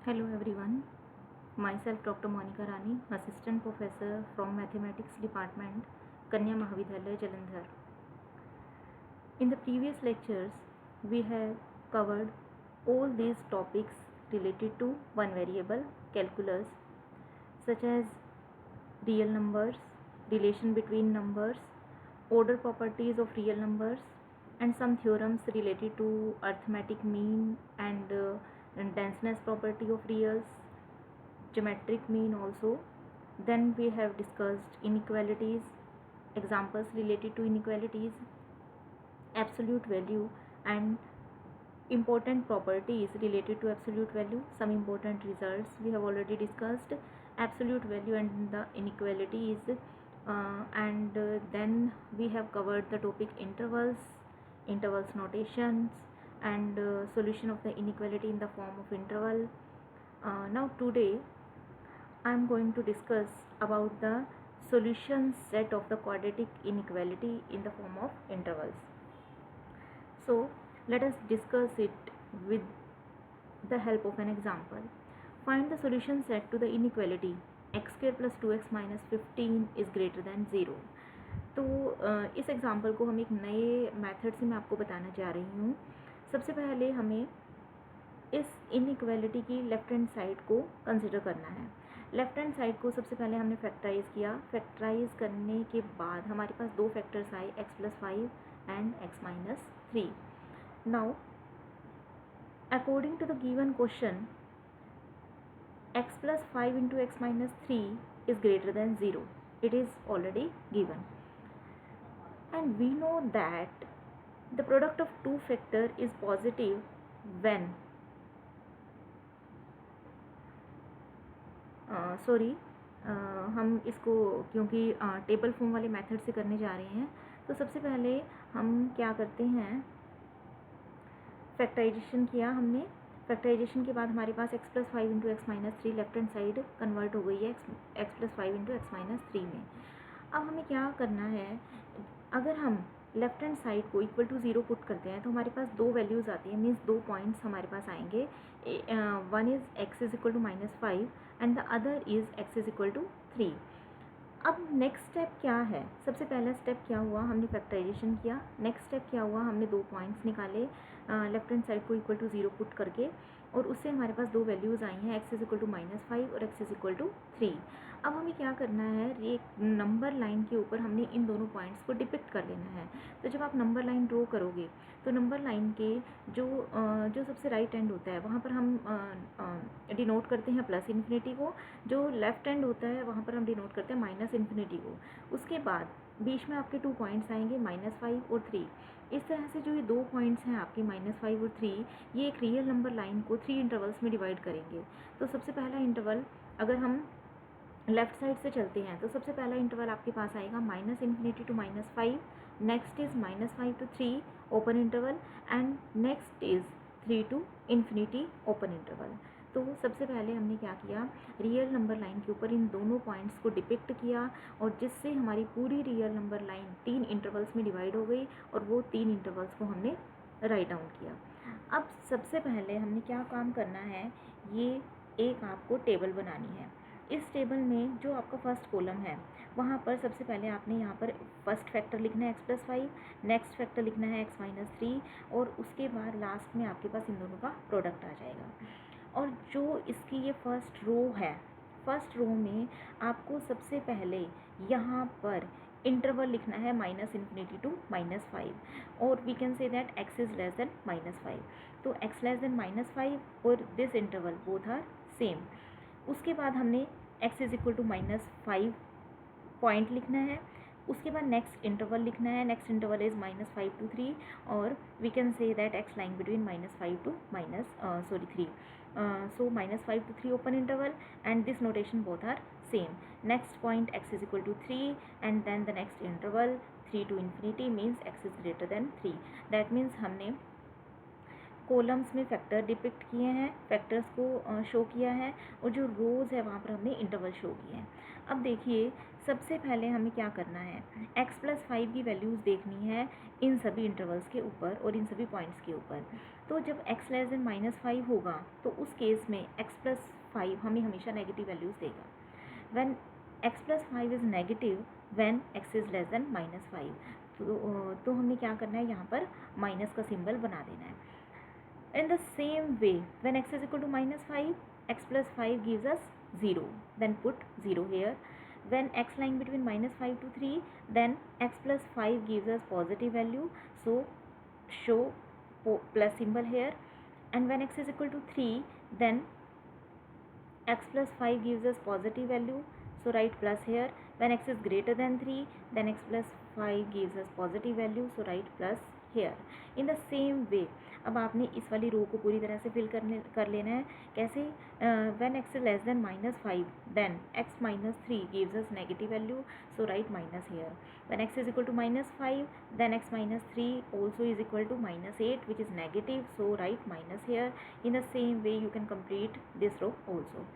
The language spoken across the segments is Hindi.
Hello everyone, myself Dr. Monica Rani, Assistant Professor from Mathematics Department, Kanya Mahavidyalaya, Jalandhar. In the previous lectures, we have covered all these topics related to one variable, calculus, such as real numbers, relation between numbers, order properties of real numbers, and some theorems related to arithmetic mean and denseness property of reals, geometric mean also. Then we have discussed inequalities, examples related to inequalities, absolute value, and important properties related to absolute value. Some important results we have already discussed, absolute value and the inequalities, and then we have covered the topic intervals notations, and solution of the inequality in the form of interval. Now today I am going to discuss about the solution set of the quadratic inequality in the form of intervals. So let us discuss it with the help of an example. Find the solution set to the inequality x square plus 2x minus 15 is greater than 0. तो इस एग्जाम्पल को हम एक नए मेथड से मैं आपको बताना चाह रही हूँ. सबसे पहले हमें इस इनइक्वालिटी की लेफ्ट हैंड साइड को कंसिडर करना है. लेफ्ट हैंड साइड को सबसे पहले हमने फैक्टराइज किया. फैक्टराइज करने के बाद हमारे पास दो फैक्टर्स आए, x plus 5 and x minus 3. Now according to the given question x plus 5 into x minus 3 is greater than 0. It is already given. And we know that the product of two factor is positive when हम इसको क्योंकि टेबल फॉर्म वाले मेथड से करने जा रहे हैं, तो सबसे पहले हम क्या करते हैं, फैक्टराइजेशन किया हमने. फैक्टराइजेशन के बाद हमारे पास x plus 5 into x minus 3 left hand side convert हो गई है x plus 5 into x minus 3 में. अब हमें क्या करना है, अगर हम लेफ्ट हैंड साइड को इक्वल टू 0 पुट करते हैं तो हमारे पास दो वैल्यूज़ आती हैं, मीन्स दो पॉइंट्स हमारे पास आएंगे. One is x is equal to -5 and the other is x is equal to 3. अब नेक्स्ट स्टेप क्या है, सबसे पहला स्टेप क्या हुआ, हमने फैक्टराइजेशन किया. नेक्स्ट स्टेप क्या हुआ, हमने दो पॉइंट्स निकाले लेफ्ट हैंड साइड को इक्वल टू 0 पुट करके, और उससे हमारे पास दो वैल्यूज़ आई हैं, x इज इक्वल टू -5 और x इज इक्वल टू 3. अब हमें क्या करना है, एक नंबर लाइन के ऊपर हमने इन दोनों पॉइंट्स को डिपिक्ट कर लेना है. तो जब आप नंबर लाइन ड्रॉ करोगे तो नंबर लाइन के जो सबसे राइट एंड होता है वहाँ पर हम डिनोट करते हैं प्लस इन्फिनिटी को, जो लेफ्ट एंड होता है वहाँ पर हम डिनोट करते हैं माइनस इन्फिनिटी को. उसके बाद बीच में आपके 2 पॉइंट्स आएंगे -5 और 3. इस तरह से जो ये दो पॉइंट्स हैं आपके -5 और 3, ये एक रियल नंबर लाइन को 3 इंटरवल्स में डिवाइड करेंगे. तो सबसे पहला इंटरवल अगर हम लेफ्ट साइड से चलते हैं तो सबसे पहला इंटरवल आपके पास आएगा -minus infinity to -5, next is -5 to 3 open interval, and next is 3 to infinity open interval. तो सबसे पहले हमने क्या किया, रियल नंबर लाइन के ऊपर इन दोनों पॉइंट्स को डिपिक्ट किया, और जिससे हमारी पूरी रियल नंबर लाइन 3 इंटरवल्स में डिवाइड हो गई, और वो 3 इंटरवल्स को हमने राइट डाउन किया. अब सबसे पहले हमने क्या काम करना है, ये एक आपको टेबल बनानी है. इस टेबल में जो आपका फर्स्ट कॉलम है वहाँ पर सबसे पहले आपने यहाँ पर फर्स्ट फैक्टर लिखना है x प्लस 5, नेक्स्ट फैक्टर लिखना है x माइनस 3, और उसके बाद लास्ट में आपके पास इन दोनों का प्रोडक्ट आ जाएगा. और जो इसकी ये फर्स्ट रो है, फर्स्ट रो में आपको सबसे पहले यहाँ पर इंटरवल लिखना है -इन्फिनिटी टू -5, और we can say that x is less than -5. तो x लेस देन -5 और this interval both are same. उसके बाद हमने x is equal to -5 point लिखना है. उसके बाद नेक्स्ट इंटरवल लिखना है, नेक्स्ट इंटरवल इज़ -5 टू 3, और we can say that x lying between -5 to 3. So -5 to 3 open interval, and this notation both are same. Next point x is equal to 3, and then the next interval 3 to infinity means x is greater than 3. That means हमने कॉलम्स में फैक्टर डिपिक्ट किए हैं, फैक्टर्स को शो किया है, और जो रोज़ है वहाँ पर हमने इंटरवल शो किए हैं. अब देखिए सबसे पहले हमें क्या करना है, x प्लस 5 की वैल्यूज़ देखनी है इन सभी इंटरवल्स के ऊपर और इन सभी पॉइंट्स के ऊपर. तो जब x लेस देन -5 होगा तो उस केस में x+5 हमें हमेशा नेगेटिव वैल्यूज़ देगा। When x+5 is negative when x is less than -5, तो हमें क्या करना है, यहाँ पर माइनस का सिंबल बना देना है। In the same way, when x is equal to -5, x plus 5 gives us 0. Then put 0 here. When x lying between -5 to 3, then x plus 5 gives us positive value. So show plus symbol here. And when x is equal to 3, then x plus 5 gives us positive value. So write plus here. When x is greater than 3, then x plus 5 gives us positive value. So write plus here. In the same way, अब आपने इस वाली रो को पूरी तरह से फिल कर लेना है। कैसे? When x less than -5, then x -3 gives us negative value, so right minus here. When x is equal to -5, then x -3 also is equal to -8 which is negative, so right minus here. In the same way you can complete this row also.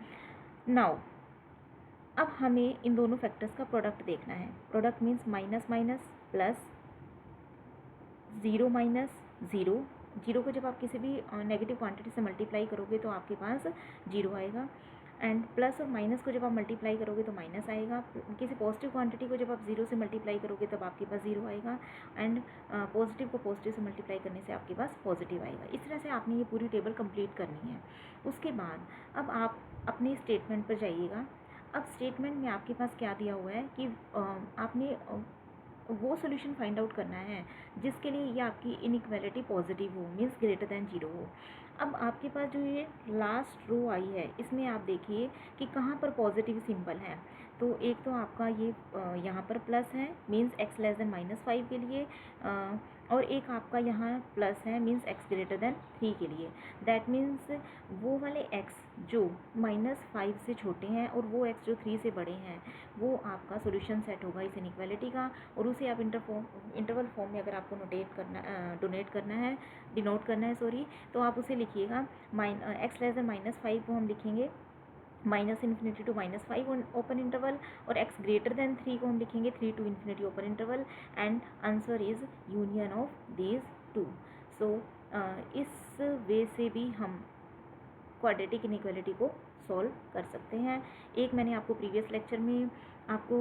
Now अब हमें इन दोनों फैक्टर्स का प्रोडक्ट देखना है। Product means minus minus plus, 0 minus 0। Zero को जब आप किसी भी नेगेटिव क्वांटिटी से मल्टीप्लाई करोगे तो आपके पास 0 आएगा। एंड प्लस और माइनस को जब आप मल्टीप्लाई करोगे तो माइनस आएगा। किसी पॉजिटिव क्वांटिटी को जब आप 0 से मल्टीप्लाई करोगे तब आपके पास 0 आएगा। एंड पॉजिटिव को पॉजिटिव से मल्टीप्लाई करने से आपके पास पॉजिटिव आएगा। इस तरह से आपने ये पूरी टेबल कंप्लीट करनी है। उसके बाद अब आप अपने स्टेटमेंट पर जाइएगा। अब स्टेटमेंट में आपके पास क्या दिया हुआ है कि आपने वो सोल्यूशन फाइंड आउट करना है जिसके लिए ये आपकी इनइक्वालिटी पॉजिटिव हो, मीन्स ग्रेटर देन 0 हो। अब आपके पास जो ये लास्ट रो आई है इसमें आप देखिए कि कहाँ पर पॉजिटिव सिंबल है। तो एक तो आपका ये यहाँ पर प्लस है, मीन्स x लेस देन -5 के लिए, और एक आपका यहाँ प्लस है, मीन्स x ग्रेटर देन 3 के लिए। दैट मीन्स वो वाले x जो -5 से छोटे हैं और वो x जो 3 से बड़े हैं, वो आपका सोल्यूशन सेट होगा इस इनइक्वालिटी का। और उसे आप इंटरवल फॉर्म में अगर आपको डिनोट करना है तो आप उसे लिखिएगा। x लेस देन -5 को हम लिखेंगे -∞ to -5 ओपन इंटरवल, और x ग्रेटर देन 3 को हम लिखेंगे 3 to ∞ open interval. And answer is union of these two. So इस वे से भी हम क्वाड्रेटिक इनइक्वालिटी को सॉल्व कर सकते हैं। एक मैंने आपको प्रीवियस लेक्चर में आपको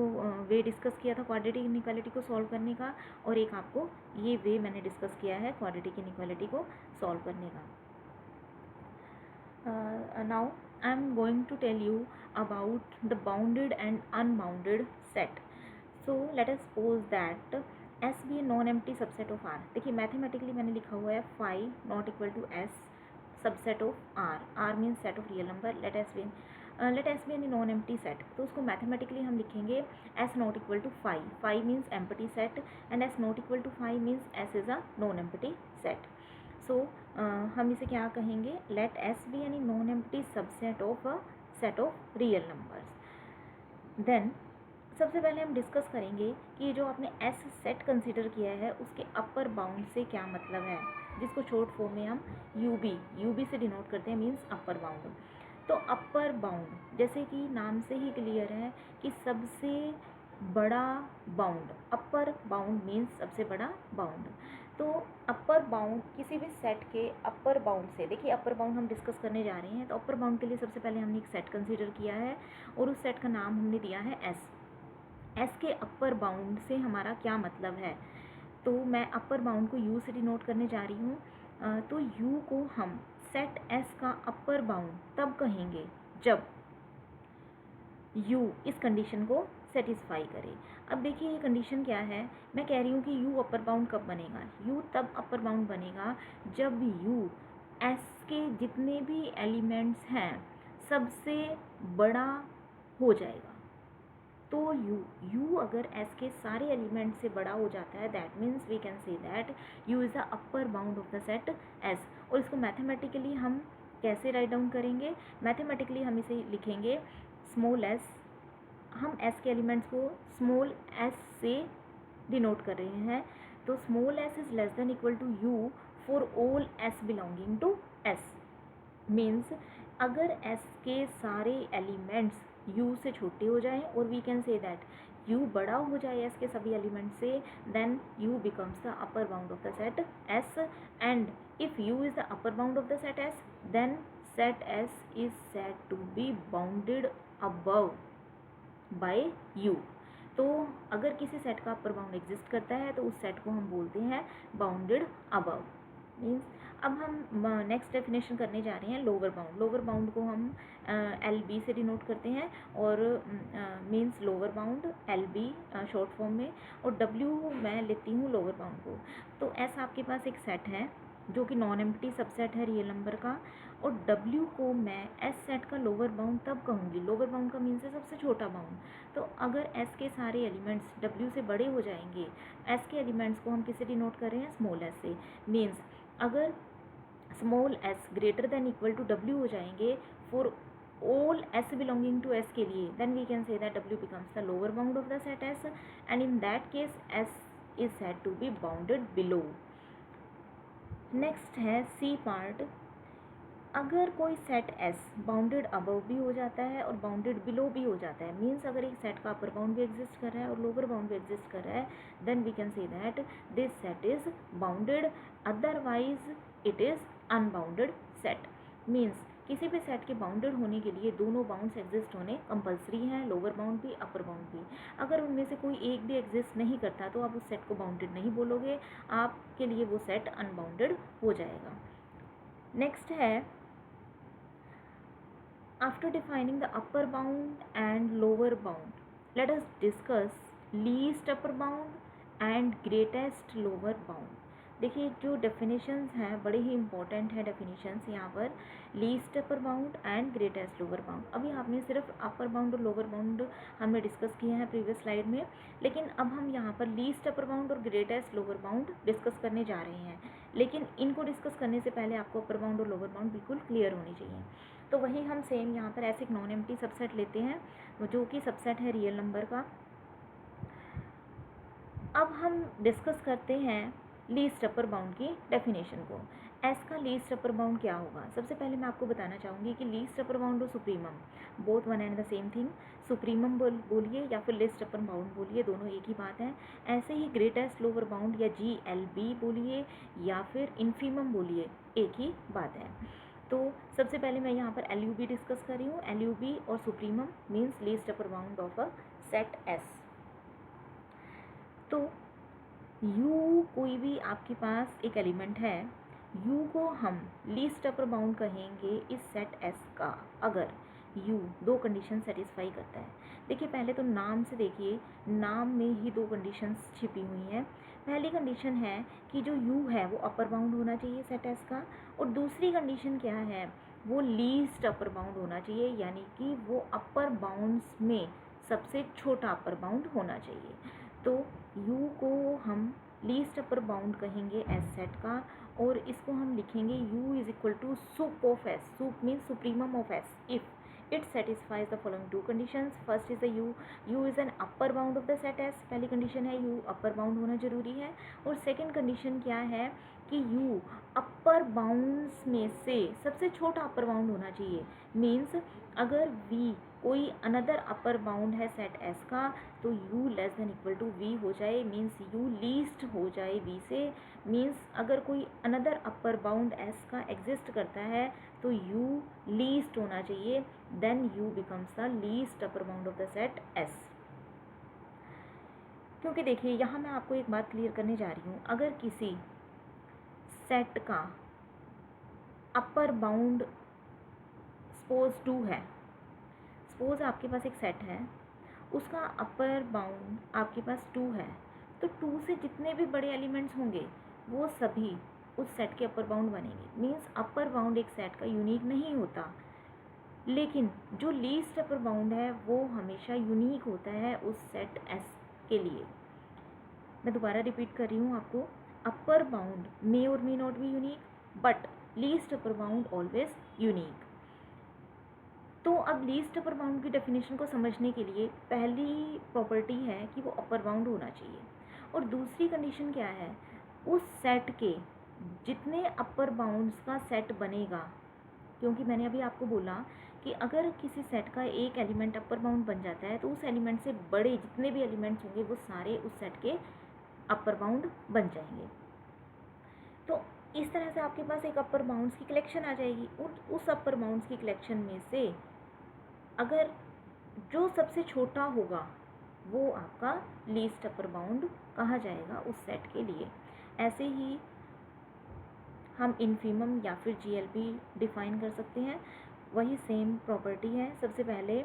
वे डिस्कस किया था क्वाड्रेटिक इनइक्वालिटी को सॉल्व करने का, और एक आपको ये वे मैंने डिस्कस किया है क्वाड्रेटिक इनइक्वालिटी को सॉल्व करने का। Now I am going to tell you about the bounded and unbounded set. So let us suppose that S be a non-empty subset of R. देखिए मैथमेटिकली मैंने लिखा हुआ है phi not equal to S subset of R. R means set of real number. Let S be a non-empty set. तो उसको मैथमेटिकली हम लिखेंगे S not equal to phi. Phi means empty set and S not equal to phi means S is a non-empty set. सो हम इसे क्या कहेंगे, let S be any non empty subset of a set of real numbers. Then सबसे पहले हम डिस्कस करेंगे कि ये जो आपने एस सेट कंसीडर किया है उसके अपर बाउंड से क्या मतलब है, जिसको शॉर्ट फॉर्म में हम यू बी से डिनोट करते हैं, मीन्स अपर बाउंड। तो अपर बाउंड जैसे कि नाम से ही क्लियर है कि सबसे बड़ा बाउंड, अपर बाउंड मीन्स सबसे बड़ा बाउंड। तो अपर बाउंड किसी भी सेट के अपर बाउंड से, देखिए अपर बाउंड हम डिस्कस करने जा रहे हैं। तो अपर बाउंड के लिए सबसे पहले हमने एक सेट कंसीडर किया है और उस सेट का नाम हमने दिया है एस। एस के अपर बाउंड से हमारा क्या मतलब है, तो मैं अपर बाउंड को यू से डिनोट करने जा रही हूँ। तो यू को हम सेट एस का अपर बाउंड तब कहेंगे जब यू इस कंडीशन को सेटिस्फाई करे। अब देखिए ये कंडीशन क्या है, मैं कह रही हूँ कि यू अपर बाउंड कब बनेगा, यू तब अपर बाउंड बनेगा जब यू एस के जितने भी एलिमेंट्स हैं सबसे बड़ा हो जाएगा। तो यू अगर एस के सारे एलिमेंट से बड़ा हो जाता है, that means we can say that U is the upper bound of the set S. और इसको मैथमेटिकली हम कैसे राइट डाउन करेंगे, मैथमेटिकली हम इसे लिखेंगे स्मॉल एस। हम एस के एलिमेंट्स को स्मॉल एस से डिनोट कर रहे हैं, तो small S is less than equal to U for all S belonging to S. Means अगर एस के सारे एलिमेंट्स यू से छोटे हो जाएं, और we can say that u बड़ा हो जाए s के सभी एलिमेंट से, then u becomes the upper bound of the set s, and if u is the upper bound of the set s, then set s is said to be bounded above by u। तो अगर किसी सेट का अपर बाउंड एग्जिस्ट करता है तो उस सेट को हम बोलते हैं बाउंडेड अबव। मीन्स अब हम नेक्स्ट डेफिनेशन करने जा रहे हैं लोअर बाउंड। लोअर बाउंड को हम एल बी से डिनोट करते हैं, और means lower bound L B short form में, और डब्ल्यू मैं लेती हूँ लोअर बाउंड को। तो ऐसा आपके पास एक सेट है जो कि नॉन एम्प्टी सबसेट है रियल नंबर का, और W को मैं S सेट का लोअर बाउंड तब कहूँगी, लोअर बाउंड का मीन्स है सबसे छोटा बाउंड। तो अगर S के सारे एलिमेंट्स W से बड़े हो जाएंगे, S के एलिमेंट्स को हम किससे डिनोट कर रहे हैं, स्मॉल s से। मीन्स अगर small s greater than equal to W हो जाएंगे for all s belonging to S के लिए, then we can say that W becomes the lower bound of the set S, and in that case S is said to be bounded below। Next है C पार्ट। अगर कोई सेट S बाउंडेड अबव भी हो जाता है और बाउंडेड बिलो भी हो जाता है, मीन्स अगर एक सेट का अपर बाउंड भी एग्जिस्ट कर रहा है और लोअर बाउंड भी एग्जिस्ट कर रहा है, then we can say that this set is bounded, otherwise it is unbounded set. Means किसी भी सेट के बाउंडेड होने के लिए दोनों बाउंड्स एग्जिस्ट होने कंपलसरी हैं, लोअर बाउंड भी अपर बाउंड भी। अगर उनमें से कोई एक भी एग्जिस्ट नहीं करता तो आप उस सेट को बाउंडेड नहीं बोलोगे, आपके लिए वो सेट अनबाउंडेड हो जाएगा। नेक्स्ट है after defining the upper bound and lower bound, let us discuss least upper bound and greatest lower bound. देखिए जो डेफिनेशंस हैं बड़े ही इंपॉर्टेंट है डेफिनेशंस यहाँ पर, least upper bound and greatest lower bound. अभी आपने सिर्फ अपर बाउंड और लोअर बाउंड हमने डिस्कस किए हैं प्रीवियस स्लाइड में, लेकिन अब हम यहाँ पर लीस्ट अपर बाउंड और ग्रेटेस्ट लोअर बाउंड डिस्कस करने जा रहे हैं। लेकिन इनको डिस्कस करने से पहले आपको अपर बाउंड और लोअर बाउंड बिल्कुल क्लियर होनी चाहिए। तो वही हम सेम यहाँ पर ऐसे एक नॉन एम्प्टी सबसेट लेते हैं जो कि सबसेट है रियल नंबर का। अब हम डिस्कस करते हैं लीस्ट अपर बाउंड की डेफिनेशन को। एस का लीस्ट अपर बाउंड क्या होगा? सबसे पहले मैं आपको बताना चाहूँगी कि लीस्ट अपर बाउंड और supremum both one and the same thing. Supremum बोलिए या फिर लिस्ट अपर बाउंड बोलिए, दोनों एक ही बात है। ऐसे ही ग्रेटेस्ट लोअर बाउंड या GLB बोलिए या फिर इन्फीमम बोलिए, एक ही बात है। तो सबसे पहले मैं यहाँ पर LUB डिस्कस कर रही हूँ। LUB और supremum means least upper bound of a set S। तो U कोई भी आपके पास एक एलिमेंट है, U को हम लीस्ट अपर बाउंड कहेंगे इस सेट S का अगर U दो कंडीशन सेटिस्फाई करता है। देखिए पहले तो नाम से देखिए, नाम में ही दो कंडीशंस छिपी हुई हैं। पहली कंडीशन है कि जो U है वो अपर बाउंड होना चाहिए सेट S का, और दूसरी कंडीशन क्या है, वो लीस्ट अपर बाउंड होना चाहिए, यानी कि वो अपर बाउंड्स में सबसे छोटा अपर बाउंड होना चाहिए। तो U को हम लीस्ट अपर बाउंड कहेंगे एस सेट का, और इसको हम लिखेंगे U is equal to sup of S। Sup means supremum of S if it satisfies the following two conditions. First is the U is an upper bound of the set S। पहली कंडीशन है U अपर बाउंड होना जरूरी है, और सेकेंड कंडीशन क्या है कि U अपर बाउंड्स में से सबसे छोटा अपर बाउंड होना चाहिए। मीन्स अगर V कोई अनदर अपर बाउंड है सेट S का तो U less than equal to V हो जाए, मीन्स U लीस्ट हो जाए V से। मीन्स अगर कोई अनदर अपर बाउंड S का एग्जिस्ट करता है तो U लीस्ट होना चाहिए, then U becomes the least upper bound of the set S। क्योंकि देखिए यहाँ मैं आपको एक बात क्लियर करने जा रही हूँ, अगर किसी सेट का अपर बाउंड सपोज 2 है, सपोज आपके पास एक सेट है, उसका अपर बाउंड आपके पास 2 है, तो 2 से जितने भी बड़े एलिमेंट्स होंगे वो सभी उस सेट के अपर बाउंड बनेंगे। मीन्स अपर बाउंड एक सेट का यूनिक नहीं होता, लेकिन जो लीस्ट अपर बाउंड है वो हमेशा यूनिक होता है उस सेट S के लिए। मैं दोबारा रिपीट कर रही हूँ आपको, अपर बाउंड मे और may not be unique, but least upper bound always unique. तो अब लीस्ट अपर बाउंड की डेफिनेशन को समझने के लिए पहली प्रॉपर्टी है कि वो अपर बाउंड होना चाहिए, और दूसरी कंडीशन क्या है, उस सेट के जितने अपर बाउंड्स का सेट बनेगा, क्योंकि मैंने अभी आपको बोला कि अगर किसी सेट का एक एलिमेंट अपर बाउंड बन जाता है तो उस एलिमेंट से बड़े जितने भी एलिमेंट्स होंगे वो सारे उस सेट के अपर बाउंड बन जाएंगे। तो इस तरह से आपके पास एक अपर बाउंड्स की कलेक्शन आ जाएगी। उस अपर बाउंड्स की कलेक्शन में से अगर जो सबसे छोटा होगा वो आपका लीस्ट अपर बाउंड कहा जाएगा उस सेट के लिए। ऐसे ही हम इन्फीमम या फिर जीएलबी डिफाइन कर सकते हैं। वही सेम प्रॉपर्टी है। सबसे पहले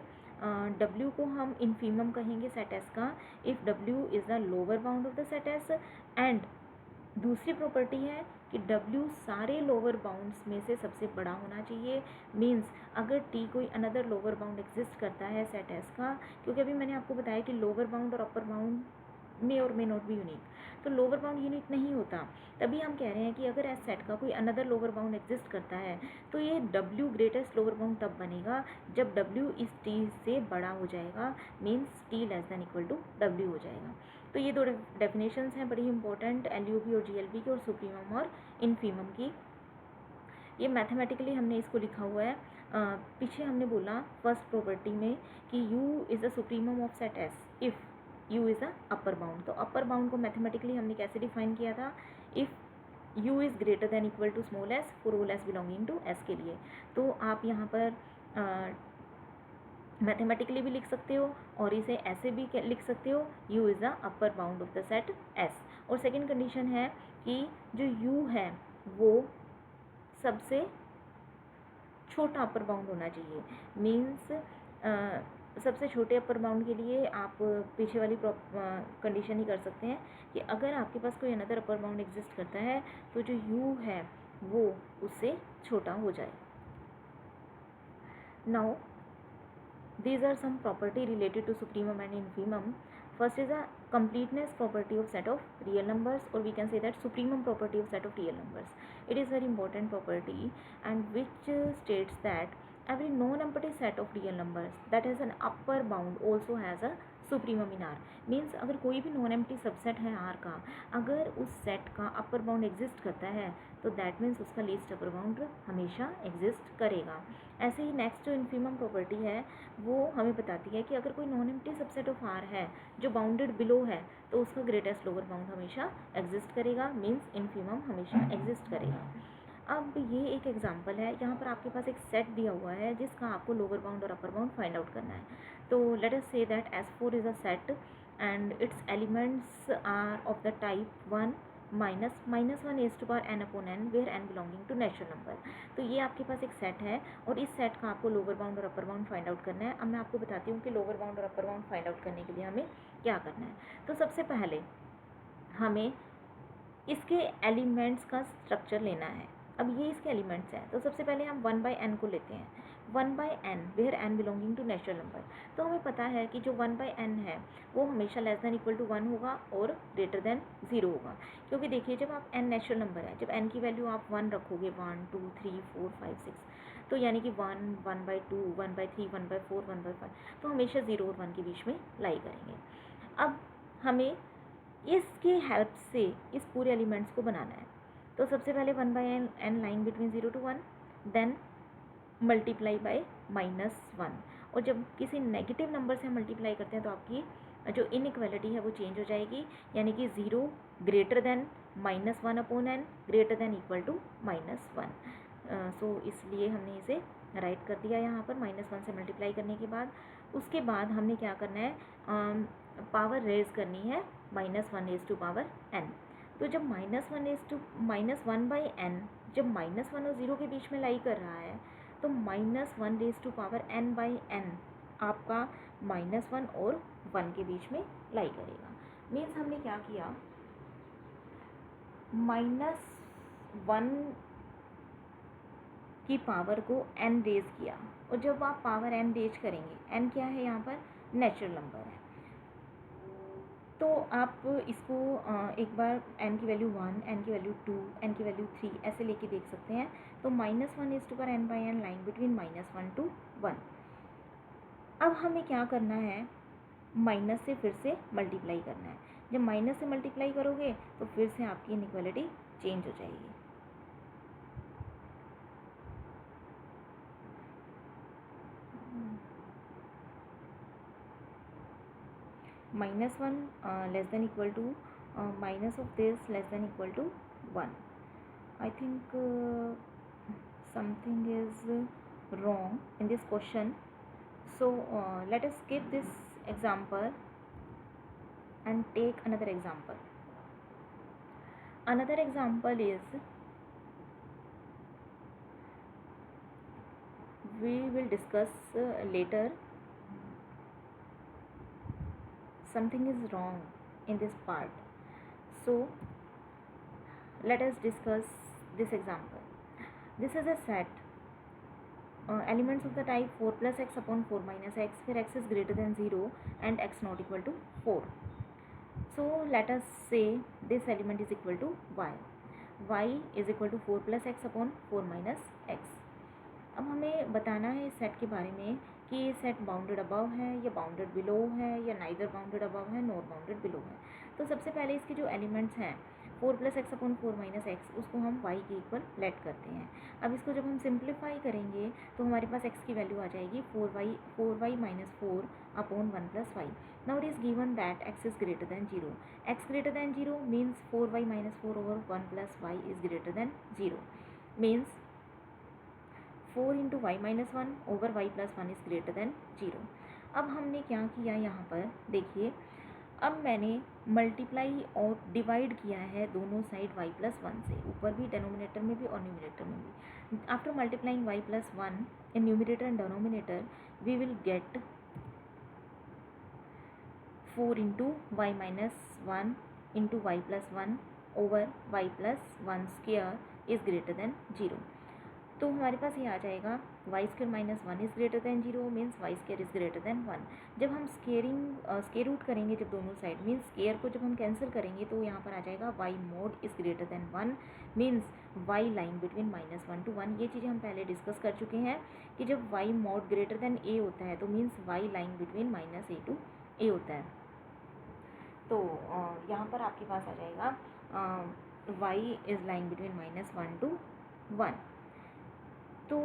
W को हम इन्फीमम कहेंगे सेट एस का if W is the lower bound of the set S. And दूसरी प्रॉपर्टी है कि W सारे लोअर बाउंड्स में से सबसे बड़ा होना चाहिए। मींस अगर T कोई अनदर लोअर बाउंड एग्जिस्ट करता है सेट एस का, क्योंकि अभी मैंने आपको बताया कि लोअर बाउंड और अपर बाउंड मे और मे नॉट बी यूनिक, तो लोअर बाउंड यूनिक नहीं होता। तभी हम कह रहे हैं कि अगर एस सेट का कोई अनदर लोअर बाउंड एग्जिस्ट करता है तो ये W ग्रेटेस्ट लोअर बाउंड तब बनेगा जब W इस T से बड़ा हो जाएगा, means T less than equal to W हो जाएगा। तो ये दो डेफिनेशंस हैं बड़ी इंपॉर्टेंट, LUB और GLB की और सुप्रीमम और इन्फीमम की। ये मैथमेटिकली हमने इसको लिखा हुआ है। पीछे हमने बोला फर्स्ट प्रॉपर्टी में कि U is the supremum of set S if U is the upper bound. तो अपर बाउंड को मैथमेटिकली हमने कैसे डिफाइन किया था, if U is greater than equal to small s for all s belonging to S के लिए। तो आप यहाँ पर मैथमेटिकली भी लिख सकते हो और इसे ऐसे भी लिख सकते हो, U is the upper bound of the set S। और सेकेंड कंडीशन है कि जो U है वो सबसे छोटा अपर बाउंड होना चाहिए। मीन्स सबसे छोटे अपर बाउंड के लिए आप पीछे वाली कंडीशन ही कर सकते हैं कि अगर आपके पास कोई अनदर अपर बाउंड एग्जिस्ट करता है तो जो U है वो उससे छोटा हो जाए। Now these are some property related to supremum and infimum. First is a completeness property of set of real numbers, or we can say that supremum property of set of real numbers. It is very important property and which states that every non-empty set of real numbers that has an upper bound also has a supremum in are. Means अगर कोई भी नॉन एम्प्टी सबसेट है आर का, अगर उस सेट का अपर बाउंड एग्जिस्ट करता है तो दैट मीन्स उसका लीस्ट अपर बाउंड हमेशा एग्जिस्ट करेगा। ऐसे ही नेक्स्ट जो इन्फीमम प्रॉपर्टी है वो हमें बताती है कि अगर कोई non empty subset of R है जो बाउंडेड बिलो है तो उसका ग्रेटेस्ट लोअर बाउंड हमेशा एग्जिस्ट करेगा, मीन्स इन्फीमम हमेशा एग्जिस्ट करेगा। अब ये एक एग्जांपल है, यहाँ पर आपके पास एक सेट दिया हुआ है जिसका आपको लोअर बाउंड और अपर बाउंड फाइंड आउट करना है। तो let us say that S4 is a set and its elements are of the type 1 minus 1 raise to power n upon n where n belonging to natural number. तो ये आपके पास एक सेट है और इस सेट का आपको लोअर बाउंड और अपर बाउंड फाइंड आउट करना है। अब मैं आपको बताती हूँ कि लोअर बाउंड और अपर बाउंड फाइंड आउट करने के लिए हमें क्या करना है। तो सबसे पहले हमें इसके एलिमेंट्स का स्ट्रक्चर लेना है। अब ये इसके एलिमेंट्स हैं तो सबसे पहले हम 1/n को लेते हैं। 1/n where n belonging to natural number. तो हमें पता है कि जो 1/n है वो हमेशा लेस देन इक्वल टू 1 होगा और ग्रेटर देन 0 होगा, क्योंकि देखिए जब आप n नेचुरल नंबर है, जब n की वैल्यू आप 1 रखोगे 1 2 3 4 5 6, तो यानी कि 1 1/2 1/3 1/4 1/5, तो हमेशा 0 और 1 के बीच में लाई करेंगे। अब हमें इसके हेल्प से इस पूरे एलिमेंट्स को बनाना है। तो सबसे पहले 1/n line between 0 to 1, then multiply by -1। और जब किसी नेगेटिव नंबर से हम मल्टीप्लाई करते हैं तो आपकी जो इनइक्वालिटी है वो चेंज हो जाएगी, यानी कि 0 greater than -1 upon n greater than equal to -1। So इसलिए हमने इसे राइट कर दिया यहाँ पर -1 से मल्टीप्लाई करने के बाद। उसके बाद हमने क्या करना है, पावर रेज करनी है -1 एज टू पावर n। तो जब -1/n जब -1 और 0 के बीच में लाई कर रहा है तो -1 रेज टू पावर n/n आपका -1 और 1 के बीच में लाई करेगा। मीन्स हमने क्या किया, -1 की पावर को n रेज किया, और जब आप पावर n रेज करेंगे, n क्या है यहाँ पर, नेचुरल नंबर है, तो आप इसको एक बार n की वैल्यू 1, n की वैल्यू 2, n की वैल्यू 3 ऐसे लेके देख सकते हैं। तो -1 is to power n/n line between -1 to 1। अब हमें क्या करना है, माइनस से फिर से मल्टीप्लाई करना है। जब माइनस से मल्टीप्लाई करोगे तो फिर से आपकी इनइक्वालिटी चेंज हो जाएगी। -1 less than equal to minus of this less than equal to 1. I think something is wrong in this question. So let us skip this example and take another example. Another example is, we will discuss later. Something is wrong in this part, so let us discuss this example. This is a set, elements of the type 4 plus x upon 4 minus x, where x is greater than 0 and x not equal to 4. So let us say this element is equal to y is equal to 4 plus x upon 4 minus x. अब हमें बताना है इस सेट के बारे में कि ये सेट बाउंडेड अबव है या बाउंडेड बिलो है या नाइदर बाउंडेड अबव है नॉर बाउंडेड बिलो है. तो सबसे पहले इसके जो एलिमेंट्स हैं 4 plus x upon 4 minus x, उसको हम y के इक्वल लेट करते हैं. अब इसको जब हम सिंप्लीफाई करेंगे तो हमारे पास x की वैल्यू आ जाएगी 4y minus 4 upon 1 plus y. Now it is given that x is greater than 0. x greater than 0 means 4y minus 4 over 1 plus y is greater than 0. Means 4 into y minus 1 over y plus 1 is greater than 0. अब हमने क्या किया यहाँ पर देखिए, अब मैंने मल्टीप्लाई और डिवाइड किया है दोनों साइड y प्लस 1 से, ऊपर भी डिनोमिनेटर में भी और न्यूमिनेटर में भी. After multiplying y plus 1 in numerator and denominator we will get 4 into y minus 1 into y plus 1 over y plus 1 square is greater than 0. तो हमारे पास ये आ जाएगा y square minus 1 is greater than 0 means y square is greater than 1. जब हम स्केयर रूट करेंगे, जब दोनों साइड मीन्स स्केयर को जब हम कैंसिल करेंगे तो यहाँ पर आ जाएगा y mod is greater than 1 means y line between minus 1 to 1. ये चीज़ें हम पहले डिस्कस कर चुके हैं कि जब y mod greater than a होता है तो means y line between minus a to a होता है. तो यहाँ पर आपके पास आ जाएगा y is lies between minus 1 to 1. तो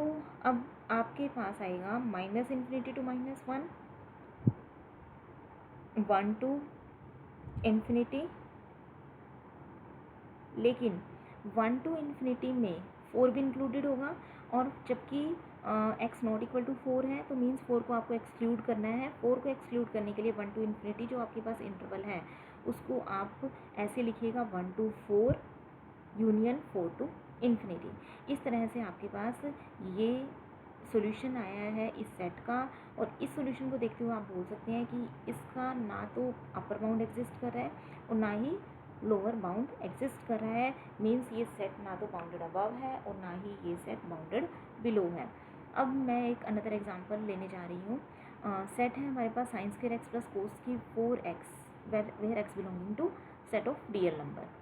अब आपके पास आएगा minus infinity to minus 1, 1 to infinity. लेकिन 1 टू इन्फिनिटी में 4 भी इंक्लूडेड होगा, और जबकि x नॉट इक्वल टू 4 है तो मीन्स 4 को आपको एक्सक्लूड करना है. 4 को एक्सक्लूड करने के लिए 1 टू इन्फिनिटी जो आपके पास इंटरवल है उसको आप ऐसे लिखिएगा 1 टू 4 यूनियन 4 टू इन्फिनिटी. इस तरह से आपके पास ये सॉल्यूशन आया है इस सेट का. और इस सॉल्यूशन को देखते हुए आप बोल सकते हैं कि इसका ना तो अपर बाउंड एग्जिस्ट कर रहा है और ना ही लोअर बाउंड एग्जिस्ट कर रहा है. मीन्स ये सेट ना तो बाउंडेड अबव है और ना ही ये सेट बाउंडेड बिलो है. अब मैं एक अनदर एग्जांपल लेने जा रही हूँ. सेट है हमारे पास sine square x plus cos की 4x where x belonging to set of real number.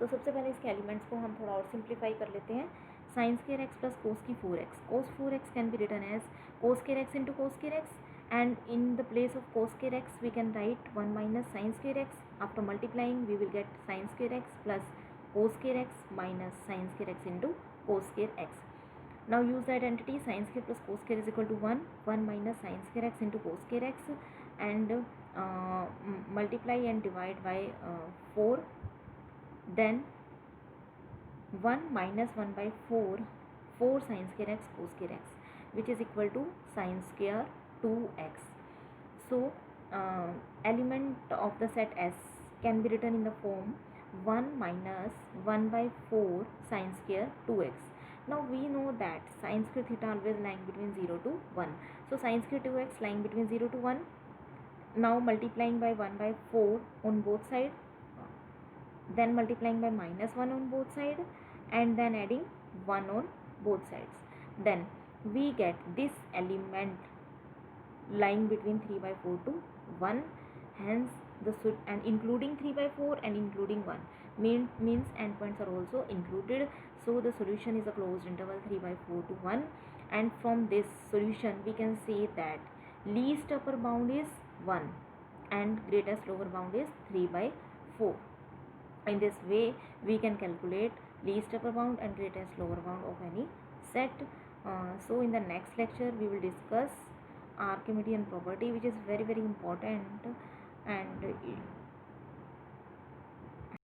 तो सबसे पहले इसके एलिमेंट्स को हम थोड़ा और सिंप्लीफाई कर लेते हैं. Sine square x plus cos की 4x. Cos 4x can be written as cos square x into cos square x, and in the place of cos square x we can write 1 minus sin square x. After multiplying we will get sin square x plus cos square x minus sin square x into cos square x. Now use the identity sin square plus cos square is equal to 1 minus sin square x into cos square x, and multiply and divide by 4. Then 1 minus 1 by 4 sin square x cos square x, which is equal to sin square 2x. So element of the set S can be written in the form 1 minus 1 by 4 sin square 2x. Now we know that sin square theta always lying between 0 to 1. So sin square 2x lying between 0 to 1. Now multiplying by 1 by 4 on both sides, then multiplying by minus 1 on both sides, and then adding 1 on both sides. Then we get this element lying between 3 by 4 to 1. Hence and including 3 by 4 and including 1 means endpoints are also included. So the solution is a closed interval 3 by 4 to 1. And from this solution we can say that least upper bound is 1 and greatest lower bound is 3 by 4. In this way we can calculate least upper bound and greatest lower bound of any set. So in the next lecture we will discuss Archimedean property, which is very important, and